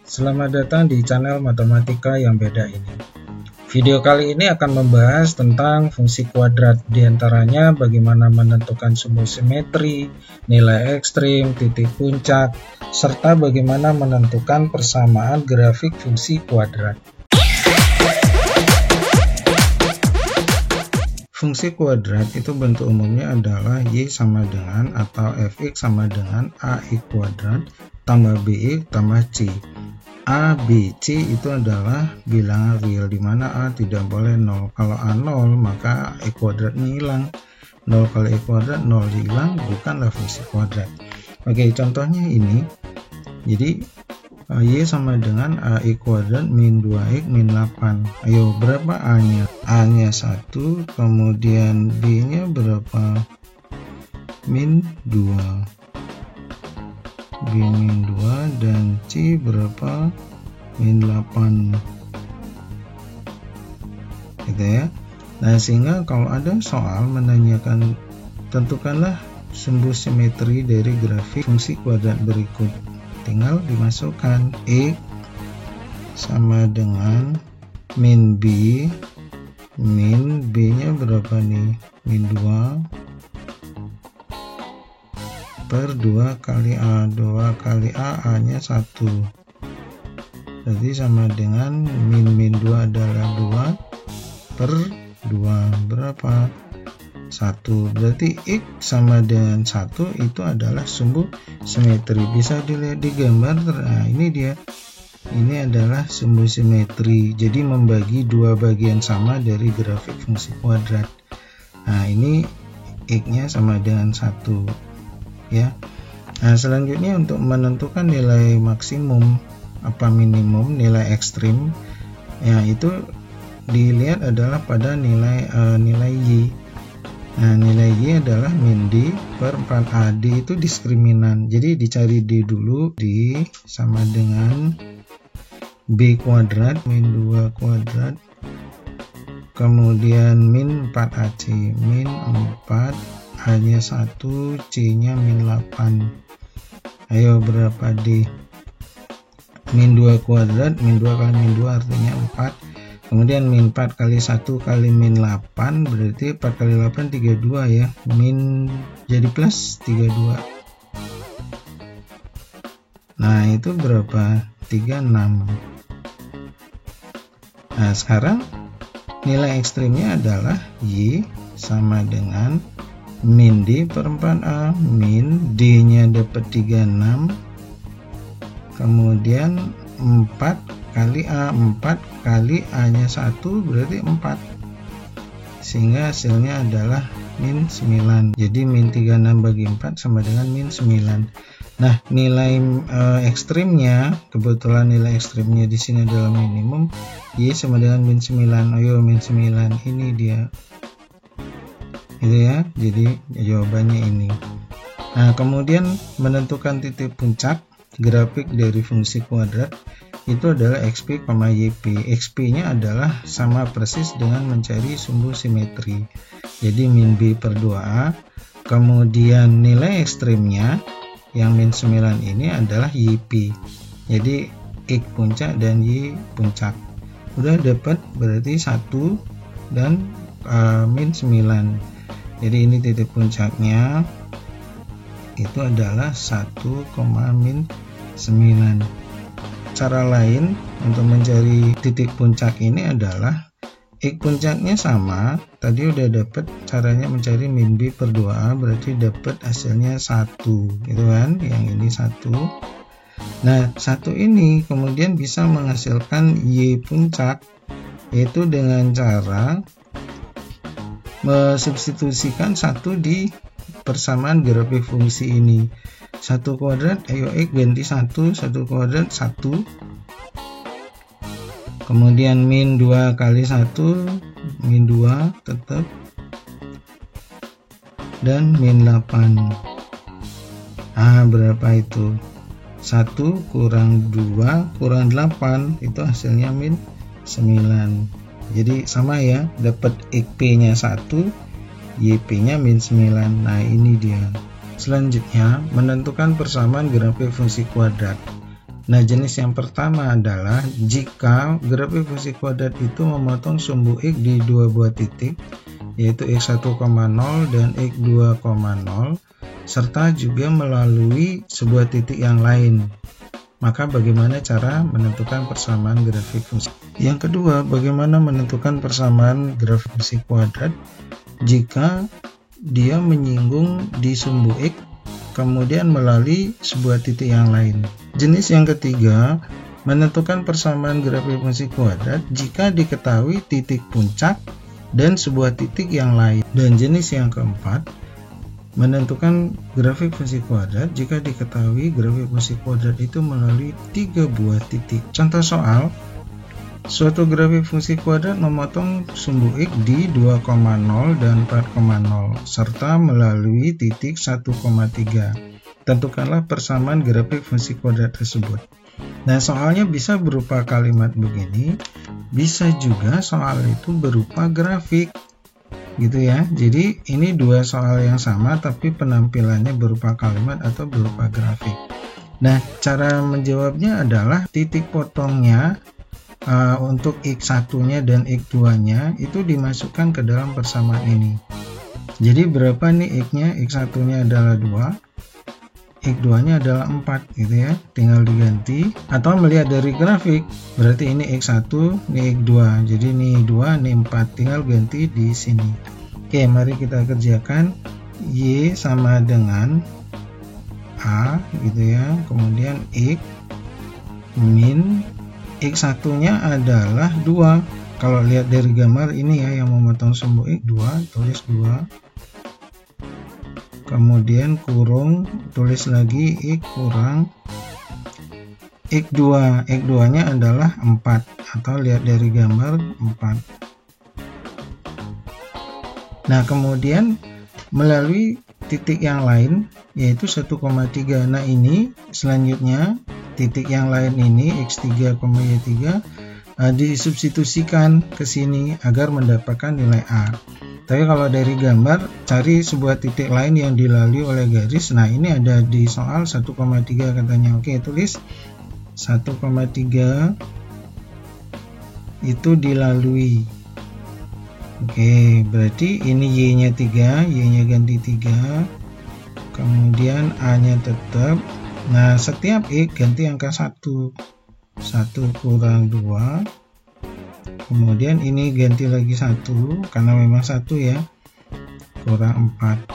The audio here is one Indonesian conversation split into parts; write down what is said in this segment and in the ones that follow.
Selamat datang di channel Matematika yang beda ini. Video kali ini akan membahas tentang fungsi kuadrat, diantaranya bagaimana menentukan sumbu simetri, nilai ekstrim, titik puncak, serta bagaimana menentukan persamaan grafik fungsi kuadrat. Fungsi kuadrat itu bentuk umumnya adalah y sama dengan atau fx sama dengan ax kuadrat tambah bx tambah c. A, B, C itu adalah bilangan real, di mana A tidak boleh 0. Kalau A 0 maka E kuadratnya hilang. 0 kali E kuadrat 0 hilang, bukanlah fungsi kuadrat. Oke, contohnya ini. Jadi Y sama dengan AX kuadrat min 2X min 8. Ayo, berapa A-nya? A-nya 1, kemudian B-nya berapa? Min 2. B min 2 dan C berapa? Min 8. Gitu ya. Nah, sehingga kalau ada soal menanyakan tentukanlah sumbu simetri dari grafik fungsi kuadrat berikut, tinggal dimasukkan X sama dengan min B, min B nya berapa nih? Min 2 per 2 kali A, 2 kali A, A nya 1, berarti sama dengan min 2 adalah 2 per 2, berapa? 1, berarti X sama dengan 1 itu adalah sumbu simetri. Bisa dilihat di gambar. Nah, ini dia, ini adalah sumbu simetri, jadi membagi dua bagian sama dari grafik fungsi kuadrat. Nah, ini X nya sama dengan 1 ya. Nah, selanjutnya untuk menentukan nilai maksimum apa minimum, nilai ekstrim ya, itu dilihat adalah pada nilai Y. Nah, nilai Y adalah min D per 4A. D itu diskriminan, jadi dicari D dulu. D sama dengan B kuadrat min 2 kuadrat kemudian min 4AC, min 4, hanya 1, C nya min 8. Ayo, berapa D? Min 2 kuadrat, min 2 kali min 2 artinya 4, kemudian min 4 kali 1 kali min 8, berarti 4 kali 8 32 ya, min jadi plus 32. Nah, itu berapa? 36. Nah, sekarang nilai ekstrimnya adalah Y sama dengan min D per 4A, min D nya dapat 36, kemudian 4 kali A, 4 kali A nya 1 berarti 4, sehingga hasilnya adalah min 9. Jadi min 36 bagi 4 sama dengan min 9. Nah, nilai ekstrimnya, kebetulan nilai ekstrimnya di sini adalah minimum, Y sama dengan min 9. Ayo, min 9 ini dia. Gitu ya, jadi jawabannya ini. Nah, kemudian menentukan titik puncak grafik dari fungsi kuadrat itu adalah XP, YP. XP nya adalah sama persis dengan mencari sumbu simetri, jadi min B per 2A. Kemudian nilai ekstrimnya yang min 9 ini adalah YP, jadi X puncak dan Y puncak. Udah dapat, berarti 1 dan min 9. Jadi ini titik puncaknya itu adalah 1, min 9. Cara lain untuk mencari titik puncak ini adalah X puncaknya sama, tadi udah dapat caranya mencari min B per 2A, berarti dapat hasilnya 1 gitu kan, yang ini 1. Nah, 1 ini kemudian bisa menghasilkan Y puncak, yaitu dengan cara substitusikan 1 di persamaan grafik fungsi ini. 1 kuadrat, ayo X ganti 1, 1 kuadrat 1, kemudian min 2 kali 1, min 2 tetap, dan min 8. Ah, berapa itu? 1 kurang 2 kurang 8, itu hasilnya min 9. Jadi sama ya, dapat XP nya 1, YP nya min 9. Nah, ini dia Selanjutnya, menentukan persamaan grafik fungsi kuadrat. Nah, jenis yang pertama adalah jika grafik fungsi kuadrat itu memotong sumbu X di dua buah titik, yaitu X1,0 dan X2,0, serta juga melalui sebuah titik yang lain. Maka bagaimana cara menentukan persamaan grafik fungsi? Yang kedua, bagaimana menentukan persamaan grafik fungsi kuadrat jika dia menyinggung di sumbu X kemudian melalui sebuah titik yang lain. Jenis yang ketiga, menentukan persamaan grafik fungsi kuadrat jika diketahui titik puncak dan sebuah titik yang lain. Dan jenis yang keempat, menentukan grafik fungsi kuadrat jika diketahui grafik fungsi kuadrat itu melalui 3 buah titik. Contoh soal, suatu grafik fungsi kuadrat memotong sumbu X di 2,0 dan 4,0 serta melalui titik 1,3. Tentukanlah persamaan grafik fungsi kuadrat tersebut. Nah, soalnya bisa berupa kalimat begini, bisa juga soal itu berupa grafik. Gitu ya. Jadi ini dua soal yang sama tapi penampilannya berupa kalimat atau berupa grafik. Nah, cara menjawabnya adalah titik potongnya untuk X1-nya dan X2-nya itu dimasukkan ke dalam persamaan ini. Jadi berapa nih X-nya? X1-nya adalah 2, X2-nya adalah 4 gitu ya. Tinggal diganti atau melihat dari grafik, berarti ini X1, ini X2. Jadi ini 2, ini 4, tinggal ganti di sini. Oke, mari kita kerjakan. Y sama dengan A gitu ya. Kemudian X min X1-nya adalah 2. Kalau lihat dari gambar ini ya, yang memotong sumbu X 2, tulis 2. Kemudian kurung, tulis lagi X kurang X2. X2-nya adalah 4 atau lihat dari gambar 4. Nah, kemudian melalui titik yang lain yaitu 1,3. Nah, ini selanjutnya titik yang lain ini X3, Y3 disubstitusikan ke sini agar mendapatkan nilai A. Tapi kalau dari gambar, cari sebuah titik lain yang dilalui oleh garis. Nah, ini ada di soal 1,3 katanya. Oke, tulis 1,3 itu dilalui. Oke, berarti ini Y-nya 3, Y-nya ganti 3. Kemudian A-nya tetap. Nah, setiap X ganti angka 1. 1 kurang 2. Kemudian ini ganti lagi 1 karena memang 1 ya. Kurang 4.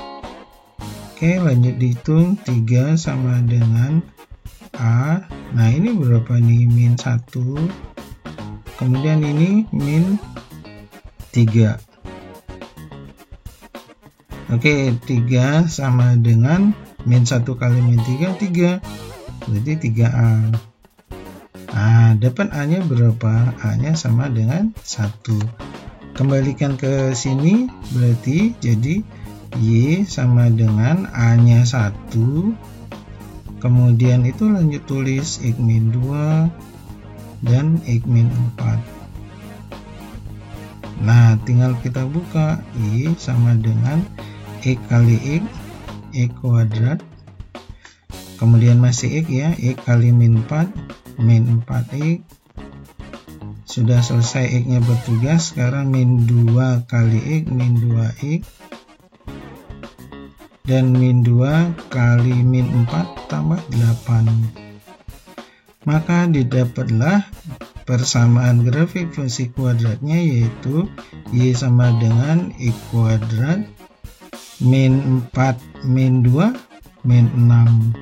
Oke, lanjut dihitung. 3 sama dengan A. Nah, ini berapa nih? Min 1. Kemudian ini min 3. Oke, 3 sama dengan min 1 kali min 3, 3. Berarti 3A. Nah, dapat A-nya berapa? A-nya sama dengan 1. Kembalikan ke sini, berarti jadi Y sama dengan A-nya 1. Kemudian itu lanjut tulis X min 2 dan X min 4. Nah, tinggal kita buka. Y sama dengan X kali X kuadrat, kemudian masih X ya, X kali min 4, min 4X. Sudah selesai X nya bertugas. Sekarang min 2 kali X, min 2X, dan min 2 kali min 4 tambah 8. Maka didapatlah persamaan grafik fungsi kuadratnya, yaitu Y sama dengan X kuadrat min 4 min 2 min 6.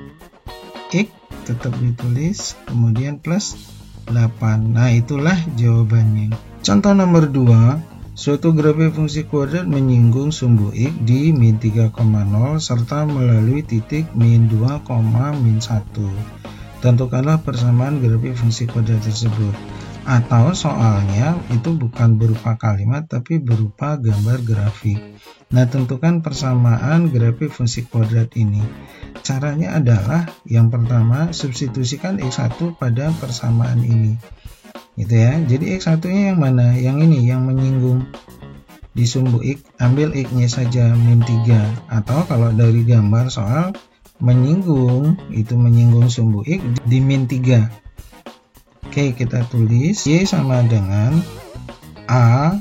X tetap ditulis, kemudian plus 8. Nah, itulah jawabannya. Contoh nomor 2, suatu grafik fungsi kuadrat menyinggung sumbu X di min 3,0 serta melalui titik min 2, min 1. Tentukanlah persamaan grafik fungsi kuadrat tersebut. Atau soalnya itu bukan berupa kalimat tapi berupa gambar grafik. Nah, tentukan persamaan grafik fungsi kuadrat ini. Caranya adalah yang pertama, substitusikan X1 pada persamaan ini. Gitu ya. Jadi X1-nya yang mana? Yang ini, yang menyinggung. di sumbu X, ambil X-nya saja min 3, atau kalau dari gambar soal menyinggung, itu menyinggung sumbu X di min 3. Oke, kita tulis Y sama dengan A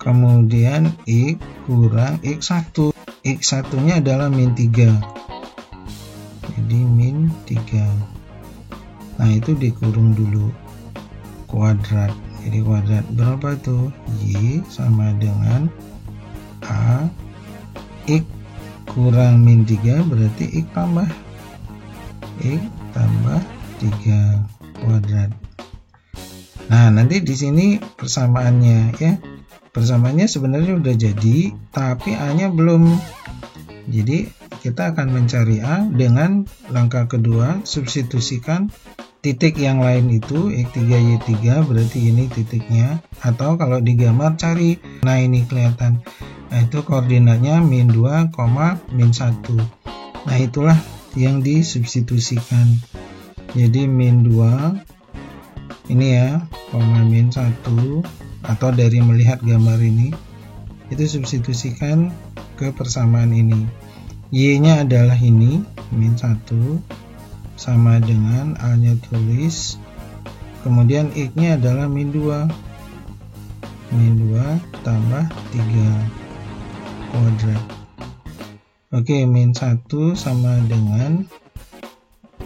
kemudian X kurang X1. X1 nya adalah min 3, jadi min 3. Nah, itu dikurung dulu, kuadrat. Jadi kuadrat berapa tuh? Y sama dengan A X kurang min 3 berarti X tambah 3 kuadrat. Nah, nanti di sini persamaannya ya. Persamaannya sebenarnya udah jadi, tapi A-nya belum. Jadi kita akan mencari A dengan langkah kedua, substitusikan titik yang lain itu X3 Y3, berarti ini titiknya, atau kalau digambar cari, nah ini kelihatan, nah itu koordinatnya min 2, min 1. Nah, itulah yang disubstitusikan. Jadi min 2 ini ya, min 1, atau dari melihat gambar ini, itu substitusikan ke persamaan ini. Y nya adalah ini min 1 sama dengan A nya tulis, kemudian X nya adalah min 2 tambah 3 kuadrat. Oke, min 1 sama dengan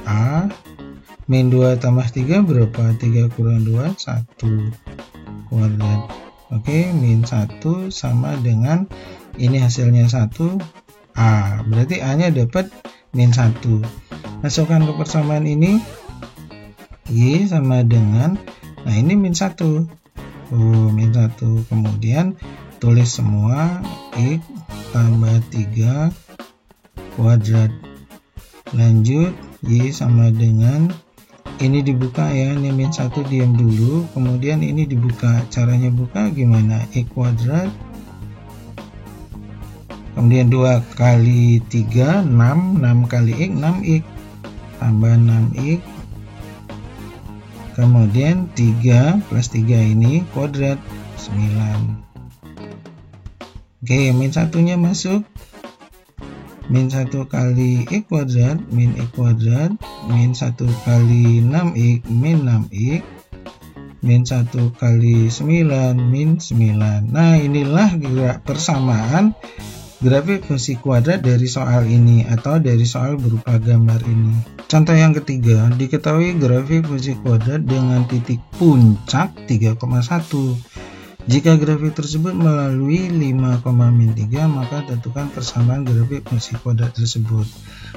A, min 2 tambah 3 berapa? 3 kurang 2, 1 kuadrat. Oke, min 1 sama dengan ini hasilnya 1 A, berarti A nya dapat min 1. Masukkan ke persamaan ini, Y sama dengan, nah ini min 1, min 1, kemudian tulis semua X tambah 3 kuadrat. Lanjut, Y sama dengan, ini dibuka ya, ini min 1 diam dulu, kemudian ini dibuka. Caranya buka gimana? X kuadrat, kemudian 2 kali 3, 6 kali X, 6X, tambah 6X, kemudian 3 plus 3 ini kuadrat, 9. Oke, min 1 nya masuk, min 1 kali X kuadrat, min X kuadrat, min 1 kali 6X, min 6X, min 1 kali 9, min 9. Nah, inilah persamaan grafik fungsi kuadrat dari soal ini atau dari soal berupa gambar ini. Contoh yang ketiga, diketahui grafik fungsi kuadrat dengan titik puncak 3,1. Jika grafik tersebut melalui 5, min 3, maka tentukan persamaan grafik fungsi kuadrat tersebut.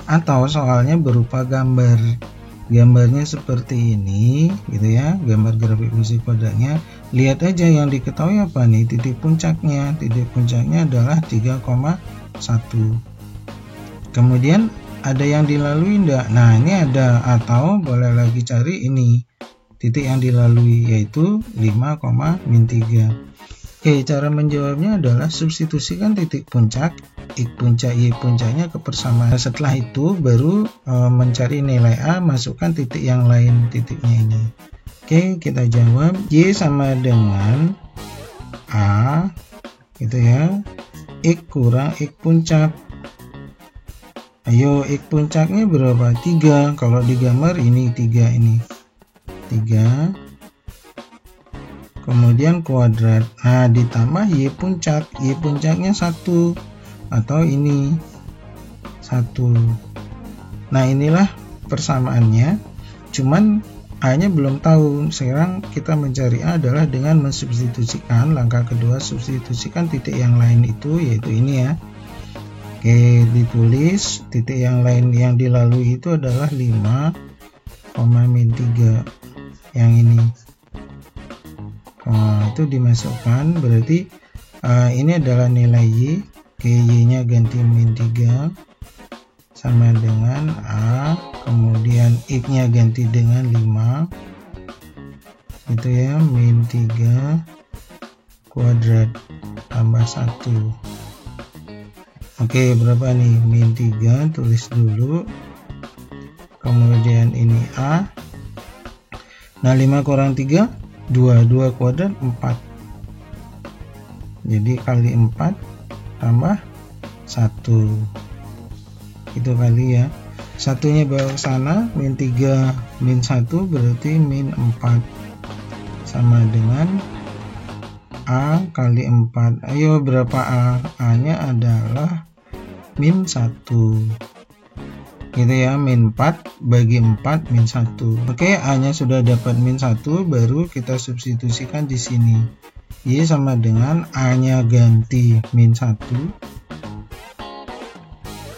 Atau soalnya berupa gambar. Gambarnya seperti ini, gitu ya, gambar grafik fungsi kuadratnya. Lihat aja yang diketahui apa nih, titik puncaknya. Titik puncaknya adalah 3,1. Kemudian ada yang dilalui enggak? Nah, ini ada, atau boleh lagi cari ini titik yang dilalui, yaitu 5, min 3. Oke, cara menjawabnya adalah substitusikan titik puncak X puncak Y puncaknya ke persamaan. Setelah itu baru mencari nilai A, masukkan titik yang lain titiknya ini. Oke, kita jawab Y sama dengan A, gitu ya, X kurang X puncak. Ayo, X puncaknya berapa? 3. Kalau digambar ini 3 ini. 3. Kemudian kuadrat. Nah, ditambah Y puncak. Y puncaknya 1. Atau ini 1. Nah, inilah persamaannya. Cuman A-nya belum tahu. Sekarang kita mencari A adalah dengan mensubstitusikan. Langkah kedua, substitusikan titik yang lain itu, yaitu ini ya. Oke, ditulis titik yang lain yang dilalui itu adalah 5, min 3 yang ini. Itu dimasukkan, berarti ini adalah nilai Y. Oke, Y nya ganti min 3 sama dengan A, kemudian X nya ganti dengan 5, itu ya, min 3 kuadrat tambah 1. Oke, berapa nih? Min 3, tulis dulu. Kemudian ini A. Nah, 5 kurang 3, 2 kuadrat 4. jadi kali 4 tambah 1 itu kali ya, satunya bawa ke sana, min 3 min 1 berarti min 4 sama dengan A kali 4. Ayo berapa A? A nya adalah min 1 gitu ya, min 4 bagi 4 min 1. Oke, A nya sudah dapat min 1, baru kita substitusikan di sini. Y sama dengan A nya ganti min 1,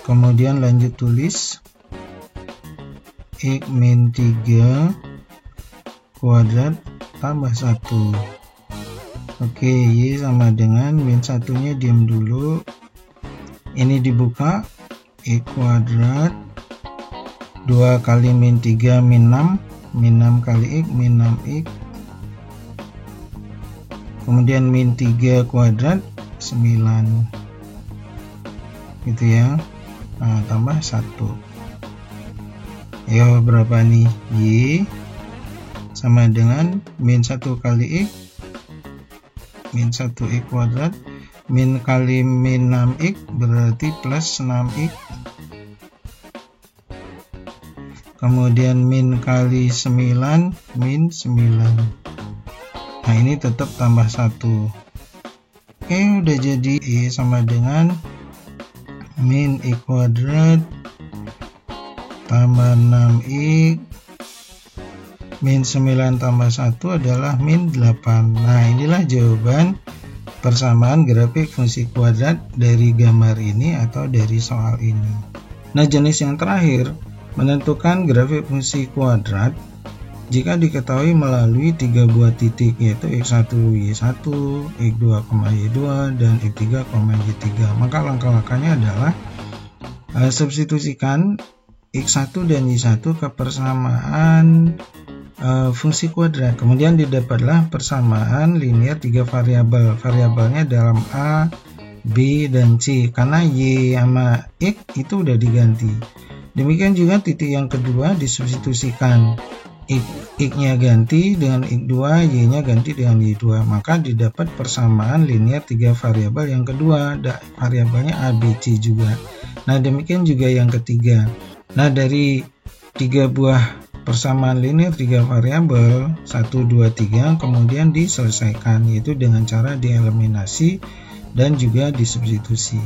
kemudian lanjut tulis X min 3 kuadrat tambah 1. Oke, Y sama dengan min 1 nya diam dulu, ini dibuka, X kuadrat 2 kali min 3 min 6, min 6 kali X min 6X, kemudian min 3 kuadrat 9 gitu ya. Nah, tambah 1. Ayo berapa nih? Y sama dengan min 1 kali X min 1X kuadrat, min kali min 6X berarti plus 6X, kemudian min kali 9 min 9. Nah, ini tetap tambah 1. Oke, udah jadi. Y sama dengan min X kuadrat tambah 6X min 9 tambah 1 adalah min 8. Nah, inilah jawaban persamaan grafik fungsi kuadrat dari gambar ini atau dari soal ini. Nah, jenis yang terakhir, menentukan grafik fungsi kuadrat jika diketahui melalui 3 buah titik, yaitu X1, Y1, X2, Y2, dan X3, Y3. Maka langkah-langkahnya adalah substitusikan X1 dan Y1 ke persamaan fungsi kuadrat. Kemudian didapatlah persamaan linear 3 variabel. Variabelnya dalam A, B, dan C. Karena Y sama X itu udah diganti. Demikian juga titik yang kedua disubstitusikan. X-nya ganti dengan X2, Y-nya ganti dengan Y2. Maka didapat persamaan linear 3 variabel yang kedua. Variabelnya A, B, C juga. Nah, demikian juga yang ketiga. Nah, dari 3 buah persamaan linear 3 variabel 1, 2, 3 kemudian diselesaikan, yaitu dengan cara dieliminasi dan juga disubstitusi.